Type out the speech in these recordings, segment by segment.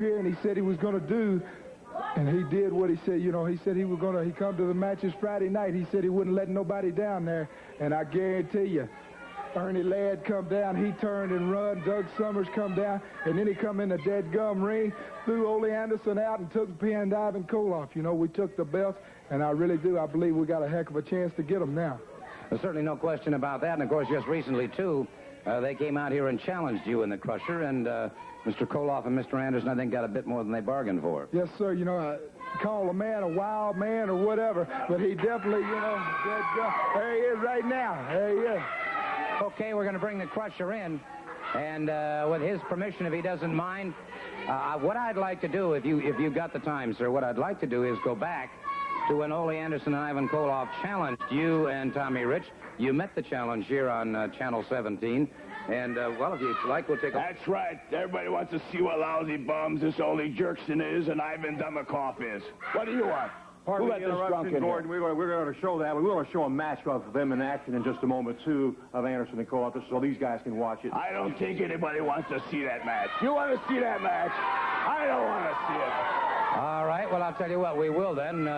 here, and he said he was going to do, and he did what he said. You know, he said he was going to, he come to the matches Friday night. He said he wouldn't let nobody down there, and I guarantee you, Ernie Ladd come down, he turned and run, Doug Summers come down, and then he come in the dead gum ring, threw Ole Anderson out and took the pin to Ivan Koloff. You know, we took the belt, and I really do. I believe we got a heck of a chance to get them now. There's certainly no question about that, and of course, just recently, too, they came out here and challenged you in the Crusher, and Mr. Koloff and Mr. Anderson, I think, got a bit more than they bargained for. Yes, sir. You know, call a man a wild man or whatever, but he definitely, you know, there he is right now. There he is. Okay, we're going to bring the Crusher in, and with his permission, if he doesn't mind, what I'd like to do, if you got the time, sir, what I'd like to do is go back to when Ole Anderson and Ivan Koloff challenged you and Tommy Rich. You met the challenge here on Channel 17, and, well, if you like, we'll take a... That's right. Everybody wants to see what lousy bums this Ole Jerkson is and Ivan Demikoff is. What do you want? Pardon me, interruption, Gordon. We're going to show that. We're going to show a match of them in action in just a moment, too, of Anderson and Koloff, so these guys can watch it. I don't think anybody wants to see that match. You want to see that match? I don't want to see it. All right, well, I'll tell you what, we will then.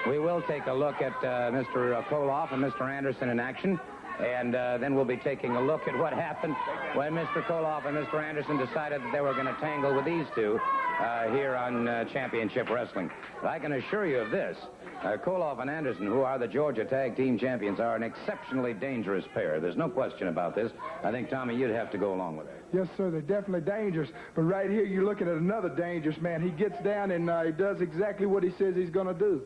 We will take a look at Mr. Koloff and Mr. Anderson in action, and then we'll be taking a look at what happened when Mr. Koloff and Mr. Anderson decided that they were going to tangle with these two here on Championship Wrestling. But I can assure you of this. Koloff and Anderson, who are the Georgia Tag Team Champions, are an exceptionally dangerous pair. There's no question about this. I think, Tommy, you'd have to go along with it. Yes, sir, they're definitely dangerous. But right here, you're looking at another dangerous man. He gets down and he does exactly what he says he's going to do.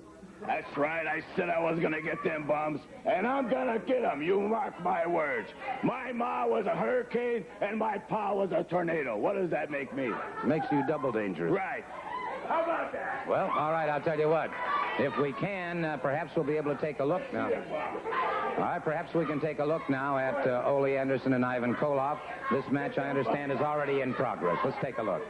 That's right. I said I was going to get them bums, and I'm going to get them. You mark my words. My ma was a hurricane, and my pa was a tornado. What does that make me? Makes you double dangerous. Right. How about that? Well, all right, I'll tell you what. If we can, perhaps we'll be able to take a look now. All right, perhaps we can take a look now at Ole Anderson and Ivan Koloff. This match, I understand, is already in progress. Let's take a look.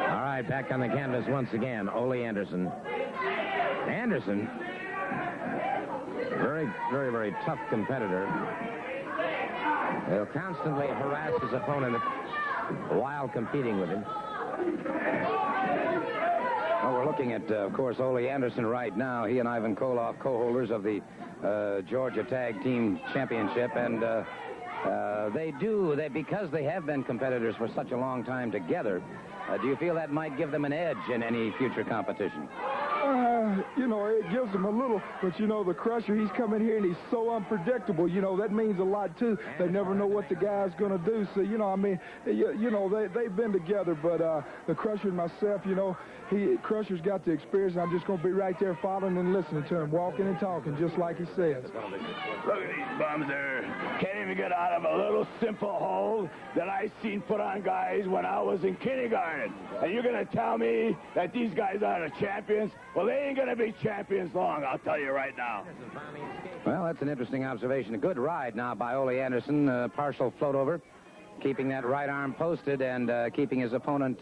All right, back on the canvas once again, Ole Anderson. Anderson, very, very, very tough competitor. He'll constantly harass his opponent while competing with him. Well, we're looking at, of course, Ole Anderson right now. He and Ivan Koloff, co-holders of the Georgia Tag Team Championship, and because they have been competitors for such a long time together, do you feel that might give them an edge in any future competition? You know, it gives them a little, but, you know, the Crusher, he's coming here and he's so unpredictable. You know, that means a lot, too. They never know what the guy's going to do. So, you know, I mean, you know, they've been together, but the Crusher and myself, you know, Crusher's got the experience. I'm just going to be right there following and listening to him, walking and talking, just like he says. Look at these bums there. Can't even get out of a little simple hold that I seen put on guys when I was in kindergarten. And you're going to tell me that these guys are the champions? Well, they ain't going to be champions long, I'll tell you right now. Well, that's an interesting observation. A good ride now by Ole Anderson, partial float over, keeping that right arm posted and keeping his opponent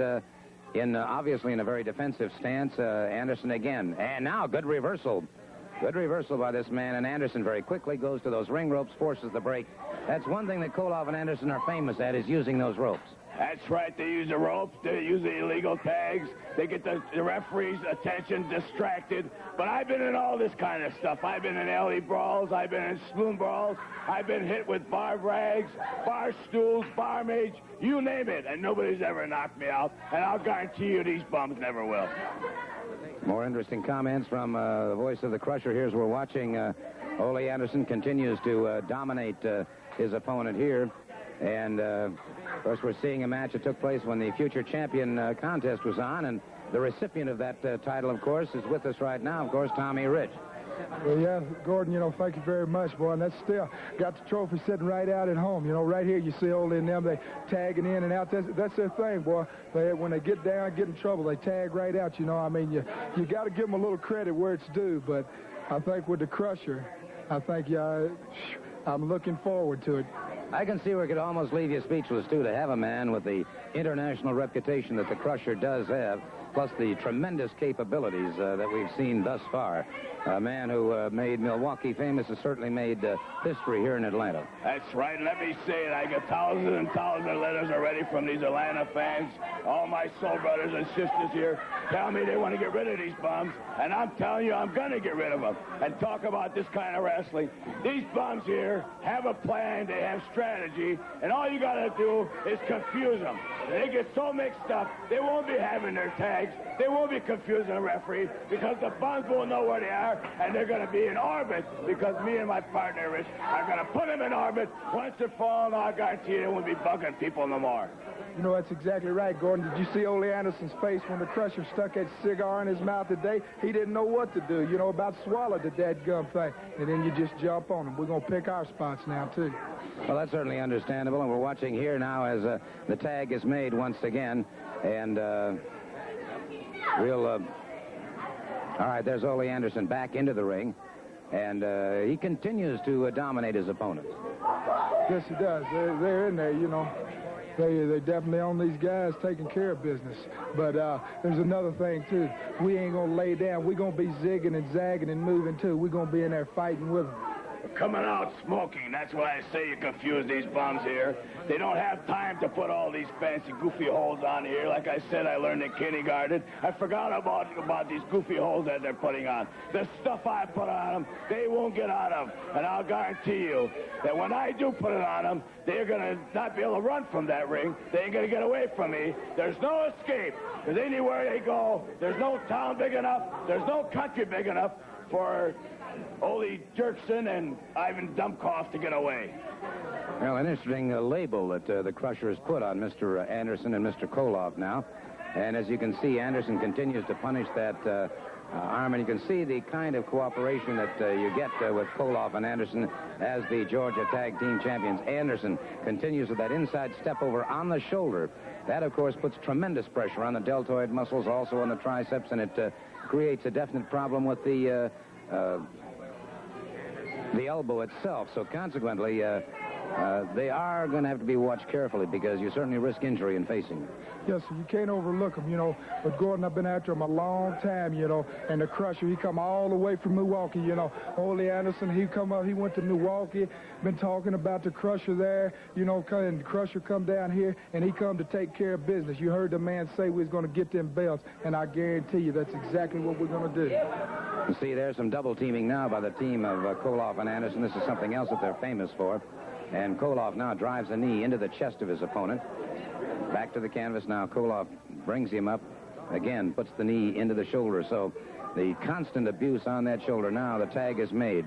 obviously in a very defensive stance. Anderson again. And now, good reversal. Good reversal by this man, and Anderson very quickly goes to those ring ropes, forces the break. That's one thing that Koloff and Anderson are famous at, is using those ropes. That's right. They use the ropes. They use the illegal tags. They get the referee's attention distracted. But I've been in all this kind of stuff. I've been in alley brawls. I've been in spoon brawls. I've been hit with bar rags, bar stools, barmaids, you name it. And nobody's ever knocked me out. And I'll guarantee you these bums never will. More interesting comments from the voice of the Crusher. Here's we're watching Ole Anderson continues to dominate his opponent here. And, of course, we're seeing a match that took place when the future champion contest was on. And the recipient of that title, of course, is with us right now, of course, Tommy Rich. Well, yeah, Gordon, you know, thank you very much, boy. And that's still got the trophy sitting right out at home. You know, right here you see Ole and them, they tagging in and out. That's their thing, boy. When they get down, get in trouble, they tag right out. You know, I mean, you got to give them a little credit where it's due. But I think with the Crusher, I think I'm looking forward to it. I can see where it could almost leave you speechless, too, to have a man with the international reputation that the Crusher does have, plus the tremendous capabilities that we've seen thus far. A man who made Milwaukee famous has certainly made history here in Atlanta. That's right. Let me say it. I get thousands and thousands of letters already from these Atlanta fans. All my soul brothers and sisters here tell me they want to get rid of these bums. And I'm telling you, I'm going to get rid of them. And talk about this kind of wrestling. These bums here have a plan. They have strategy. And all you got to do is confuse them. They get so mixed up, they won't be having their tags. They won't be confusing the referee because the bums won't know where they are, and they're going to be in orbit because me and my partner, Rich, are going to put them in orbit. Once they're falling, I guarantee they won't be bugging people no more. You know, that's exactly right, Gordon. Did you see Ole Anderson's face when the Crusher stuck that cigar in his mouth today? He didn't know what to do, you know, about swallowed the dadgum thing. And then you just jump on him. We're going to pick our spots now, too. Well, that's certainly understandable, and we're watching here now as the tag is made once again. And all right, there's Ole Anderson back into the ring, and he continues to dominate his opponent. Yes, he does. They're in there, you know. They definitely on these guys taking care of business. But there's another thing, too. We ain't going to lay down. We're going to be zigging and zagging and moving, too. We're going to be in there fighting with them. Coming out smoking. That's why I say you confuse these bums here. They don't have time to put all these fancy goofy holes on here. Like I said, I learned in kindergarten. I forgot about these goofy holes that they're putting on. The stuff I put on them, they won't get out of. And I'll guarantee you that when I do put it on them, they're going to not be able to run from that ring. They ain't going to get away from me. There's no escape. Because anywhere they go, there's no town big enough. There's no country big enough for Ole Jerkson and Ivan Dumpkoff to get away. Well, an interesting label that the Crusher has put on Mr. Anderson and Mr. Koloff now. And as you can see, Anderson continues to punish that arm, and you can see the kind of cooperation that you get with Koloff and Anderson as the Georgia Tag Team Champions. Anderson continues with that inside step over on the shoulder. That, of course, puts tremendous pressure on the deltoid muscles, also on the triceps, and it creates a definite problem with the elbow itself. So consequently, they are going to have to be watched carefully because you certainly risk injury in facing them. Yes, you can't overlook them, you know. But Gordon, I've been after him a long time, you know. And the Crusher, he come all the way from Milwaukee, you know. Ole Anderson, he come up, he went to Milwaukee, been talking about the Crusher there, you know, and the Crusher come down here, and he come to take care of business. You heard the man say we was going to get them belts, and I guarantee you that's exactly what we're going to do. You see, there's some double teaming now by the team of Koloff and Anderson. This is something else that they're famous for. And Koloff now drives a knee into the chest of his opponent. Back to the canvas now. Koloff brings him up. Again, puts the knee into the shoulder. So the constant abuse on that shoulder. Now the tag is made.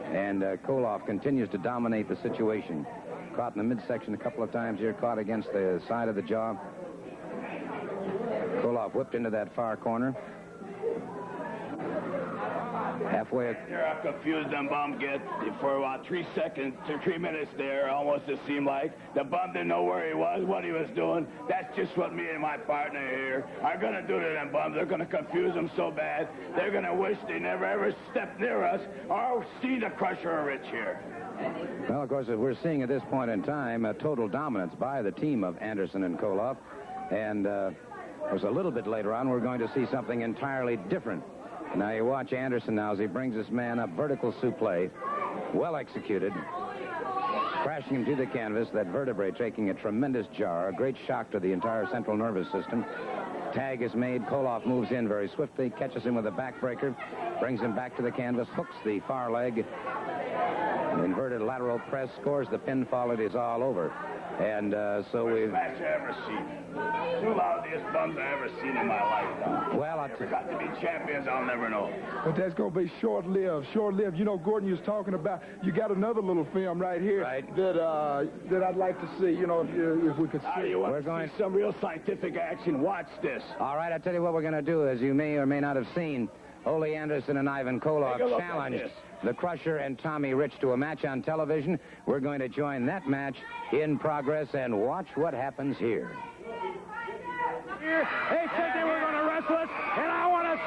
And Koloff continues to dominate the situation. Caught in the midsection a couple of times here. Caught against the side of the jaw. Koloff whipped into that far corner. Halfway. Here, I confused them bum get for about 3 seconds to 3 minutes there, almost it seemed like. The bum didn't know where he was, what he was doing. That's just what me and my partner here are going to do to them bums. They're going to confuse them so bad, they're going to wish they never ever stepped near us or see the Crusher or Rich here. Well, of course, we're seeing at this point in time a total dominance by the team of Anderson and Koloff. And of course, a little bit later on, we're going to see something entirely different. Now you watch Anderson now as he brings this man up, vertical suplex, well executed, crashing him to the canvas, that vertebrae taking a tremendous jar, a great shock to the entire central nervous system. Tag is made. Koloff moves in very swiftly, catches him with a backbreaker, brings him back to the canvas, hooks the far leg, inverted lateral press, scores the pinfall. It is all over. And so we've... Match I ever seen. Two loudest bums I ever seen in my lifetime. Well, I got to be champions, I'll never know. But that's going to be short-lived, short-lived. You know, Gordon, you was talking about, you got another little film right here that I'd like to see, you know, if we could see. You want to see some real scientific action? Watch this. All right, I'll tell you what we're going to do, as you may or may not have seen. Ole Anderson and Ivan Koloff challenged the Crusher and Tommy Rich to a match on television. We're going to join that match in progress and watch what happens here. They said they were going to wrestle us, and I want us.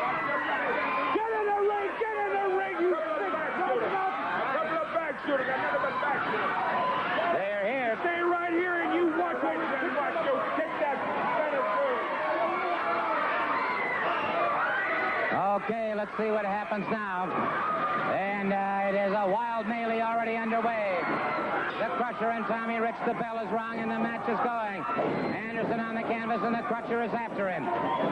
Get in the ring! Get in the ring! You sick! They're here. stay right here and you watch what we're going to watch. You kick that center third. Okay, let's see what happens now. And it is a wild melee already underway. The Crusher and Tommy Rich, the bell is rung, and the match is going. Anderson on the canvas, and the Crusher is after him.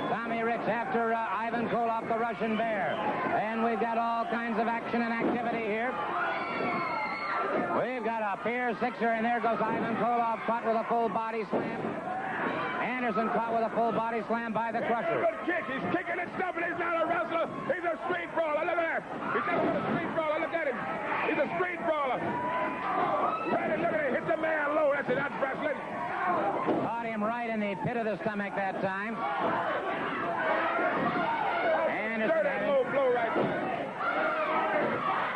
Tommy Rich after Ivan Koloff, the Russian Bear. And we've got all kinds of action and activity here. We've got a Pier Sixer, and there goes Ivan Koloff, caught with a full body slam. Anderson caught with a full body slam by the Crusher. Good kick. He's kicking and stuffing. He's not a wrestler. He's a street brawler. Look at that. He's nothing but a street brawler. Look at him. He's a street brawler. Right, and look at him. Hit the man low. That's it. That's wrestling. Caught him right in the pit of the stomach that time. Anderson that low blow right there.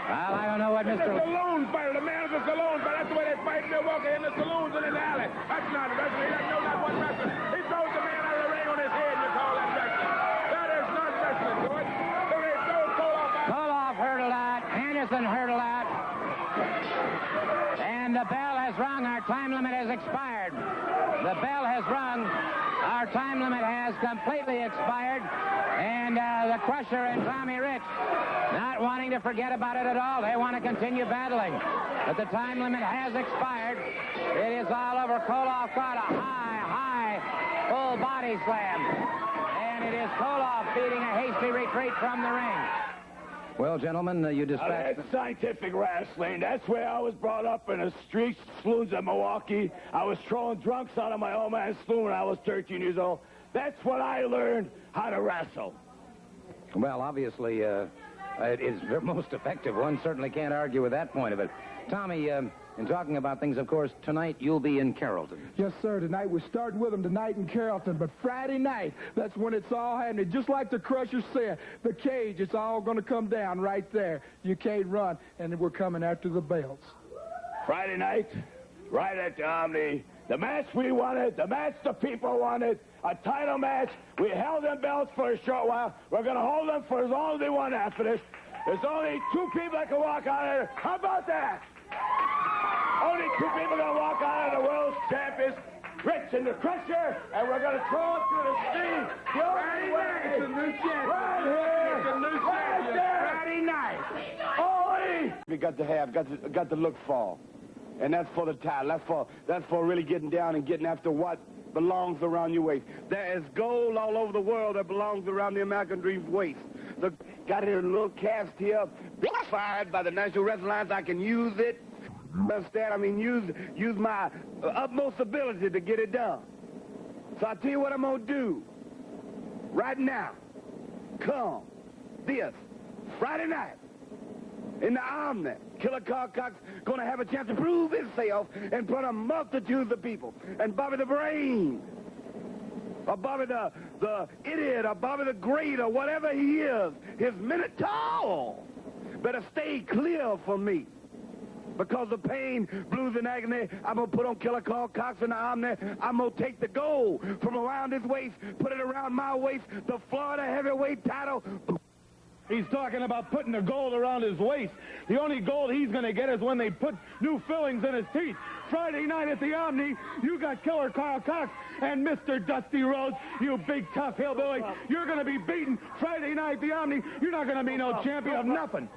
Well, I don't know what It's Mr. a saloon fighter. The man is a saloon fighter. That's the way they fight in Milwaukee, in the saloons and in the alley. That's not wrestling. He doesn't know that one wrestling. He throws the man out of the ring on his head, and you call that wrestling. That is not wrestling, George. So they throw Koloff out. Koloff hurdled out. Anderson hurdled out. And the bell has rung. Our time limit has expired. The bell has rung. Our time limit has completely expired. And the Crusher and Tommy Rich not wanting to forget about it at all. They want to continue battling. But the time limit has expired. It is all over. Koloff caught a high, full body slam. And it is Koloff beating a hasty retreat from the ring. Well, gentlemen, you dispatched... That's scientific wrestling. That's where I was brought up in the streets, saloons of Milwaukee. I was throwing drunks out of my old man's saloon when I was 13 years old. That's what I learned how to wrestle. Well, obviously, it is the most effective. One certainly can't argue with that point of it. Tommy, in talking about things, of course, tonight you'll be in Carrollton. Yes, sir. Tonight we're starting with them tonight in Carrollton, but Friday night, that's when it's all happening. Just like the Crusher said, the cage, it's all going to come down right there. You can't run, and we're coming after the belts. Friday night, right at the Omni, the match we wanted, the match the people wanted, a title match. We held them belts for a short while. We're going to hold them for as long as they want after this. There's only 2 people that can walk out of there. How about that? Only 2 people going to walk out of the world champions, Rich and the Crusher, and we're going to throw them through the street. The only way. It's a new champion. Right here. It's a new Right champion. there. Friday night. Only. We got to look for, and that's for the title. That's for really getting down and getting after what belongs around your waist. There is gold all over the world that belongs around the American Dream's waist. Got it in a little cast here, fired by the National Wrestling Alliance. I can use it. Understand? I mean, use my utmost ability to get it done. So I tell you what I'm gonna do. Right now, come this Friday night in the Omni. Killer Carl Cox gonna have a chance to prove himself in front of multitudes of people. And Bobby the Brain, or Bobby the Idiot, or Bobby the Great, or whatever he is, his Minotaur, better stay clear from me. Because of pain, blues, and agony, I'm going to put on Killer Carl Cox in the Omni. I'm going to take the gold from around his waist, put it around my waist, the Florida heavyweight title. He's talking about putting the gold around his waist. The only gold he's going to get is when they put new fillings in his teeth. Friday night at the Omni, you got Killer Carl Cox and Mr. Dusty Rhodes, you big tough hillbilly. You're going to be beaten Friday night at the Omni. You're not going to be no champion of nothing.